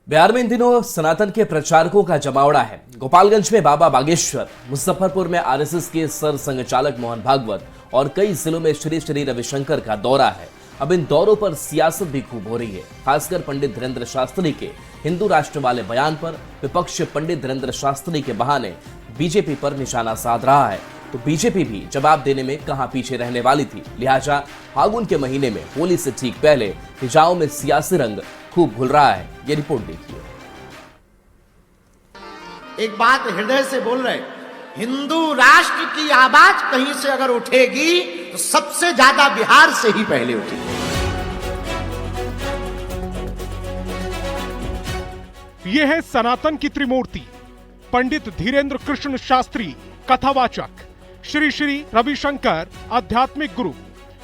बिहार में इन दिनों सनातन के प्रचारकों का जमावड़ा है। गोपालगंज में बाबा बागेश्वर, मुजफ्फरपुर में आरएसएस के सर संघचालक मोहन भागवत और कई जिलों में श्री श्री रविशंकर का दौरा है। अब इन दौरों पर सियासत भी खूब हो रही है। खासकर पंडित धीरेन्द्र शास्त्री के हिंदू राष्ट्र वाले बयान पर विपक्ष पंडित धीरेन्द्र शास्त्री के बहाने बीजेपी पर निशाना साध रहा है, तो बीजेपी भी जवाब देने में कहां पीछे रहने वाली थी। लिहाजा फागुन के महीने में होली से ठीक पहले हिजाओं में सियासी रंग खूब घुल रहा है। ये रिपोर्ट देखिए। एक बात हृदय से बोल रहे, हिंदू राष्ट्र की आवाज कहीं से अगर उठेगी तो सबसे ज्यादा बिहार से ही पहले उठेगी। ये है सनातन की त्रिमूर्ति, पंडित धीरेन्द्र कृष्ण शास्त्री कथावाचक, श्री श्री रविशंकर आध्यात्मिक गुरु,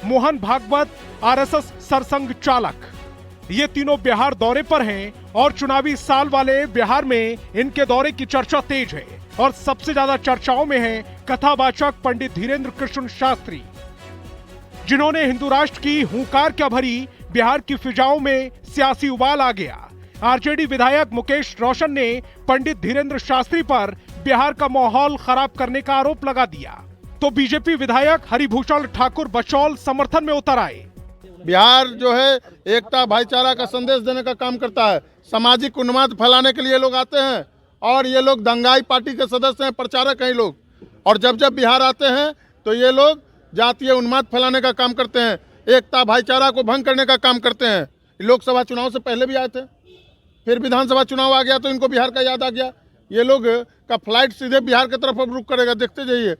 मोहन भागवत आरएसएस सरसंघ चालक। ये तीनों बिहार दौरे पर हैं और चुनावी साल वाले बिहार में इनके दौरे की चर्चा तेज है और सबसे ज्यादा चर्चाओं में है कथावाचक पंडित धीरेन्द्र कृष्ण शास्त्री, जिन्होंने हिंदू राष्ट्र की हुंकार क्या भरी बिहार की फिजाओं में सियासी उबाल आ गया। आरजेडी विधायक मुकेश रोशन ने पंडित धीरेन्द्र शास्त्री पर बिहार का माहौल खराब करने का आरोप लगा दिया, तो बीजेपी विधायक हरिभूषण ठाकुर बचौल समर्थन में उतर आए। बिहार जो है एकता भाईचारा का संदेश देने का काम करता है। सामाजिक उन्माद फैलाने के लिए लोग आते हैं और ये लोग दंगाई पार्टी के सदस्य हैं, प्रचारक हैं लोग। और जब जब बिहार आते हैं तो ये लोग जातीय उन्माद फैलाने का काम करते हैं, एकता भाईचारा को भंग करने का काम करते हैं। लोकसभा चुनाव से पहले भी आए थे, फिर विधानसभा चुनाव आ गया तो इनको बिहार का याद आ गया। ये लोग का फ्लाइट सीधे बिहार की तरफ अब रुक करेगा, देखते जाइए।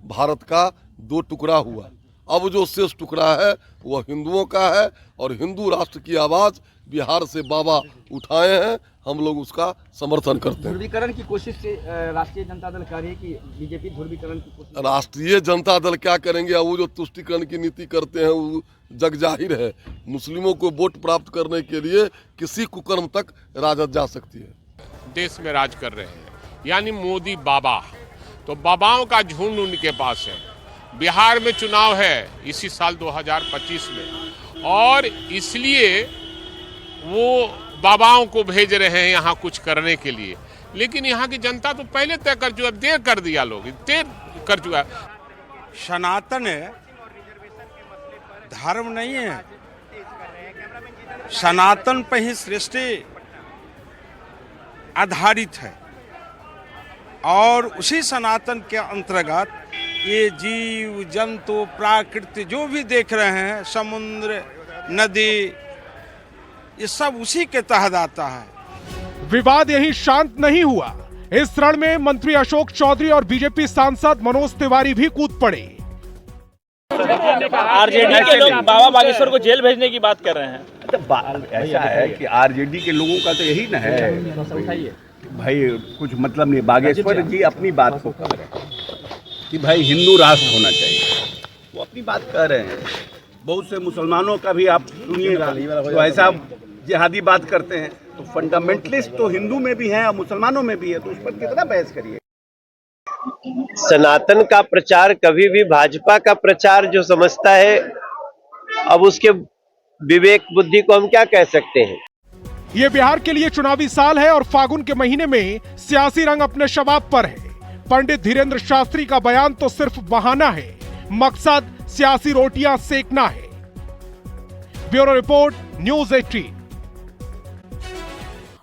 भारत का दो टुकड़ा हुआ, अब जो शेष टुकड़ा है वह हिंदुओं का है और हिंदू राष्ट्र की आवाज बिहार से बाबा उठाए हैं, हम लोग उसका समर्थन करते हैं। ध्रुवीकरण की कोशिश से राष्ट्रीय जनता दल कर रही है कि बीजेपी ध्रुवीकरण की कोशिश? राष्ट्रीय जनता दल क्या करेंगे? वो जो तुष्टीकरण की नीति करते हैं वो जग जाहिर है। मुस्लिमों को वोट प्राप्त करने के लिए किसी कुकर्म तक राजद जा सकती है। देश में राज कर रहे हैं यानी मोदी बाबा, तो बाबाओं का झुंड उनके पास है। बिहार में चुनाव है इसी साल 2025 में और इसलिए वो बाबाओं को भेज रहे हैं यहाँ कुछ करने के लिए, लेकिन यहाँ की जनता तो पहले तय कर चुका, देर कर दिया, लोग देर कर चुका। सनातन धर्म नहीं है, सनातन पर ही सृष्टि आधारित है और उसी सनातन के अंतर्गत ये जीव जंतु प्राकृति जो भी देख रहे हैं, समुद्र नदी, ये सब उसी के तहत आता है। विवाद यही शांत नहीं हुआ। इस रण में मंत्री अशोक चौधरी और बीजेपी सांसद मनोज तिवारी भी कूद पड़े। आरजेडी के लोग बाबा बागेश्वर को जेल भेजने की बात कर रहे हैं। ऐसा है कि आरजेडी के लोगों का तो यही न है भाई, कुछ मतलब नहीं। बागेश्वर जी अपनी बात को कह रहे हैं कि भाई हिंदू राष्ट्र होना चाहिए, वो अपनी बात कह रहे हैं। बहुत से मुसलमानों का भी आप सुनिएगा तो ऐसा जिहादी बात करते हैं, तो फंडामेंटलिस्ट तो हिंदू में भी हैं और मुसलमानों में भी है, तो उस पर कितना बहस करिए। सनातन का प्रचार कभी भी भाजपा का प्रचार जो समझता है, अब उसके विवेक बुद्धि को हम क्या कह सकते हैं। ये बिहार के लिए चुनावी साल है और फागुन के महीने में सियासी रंग अपने शबाब पर है। पंडित धीरेन्द्र शास्त्री का बयान तो सिर्फ बहाना है, मकसद सियासी रोटियां सेकना है। Bureau report, news 18।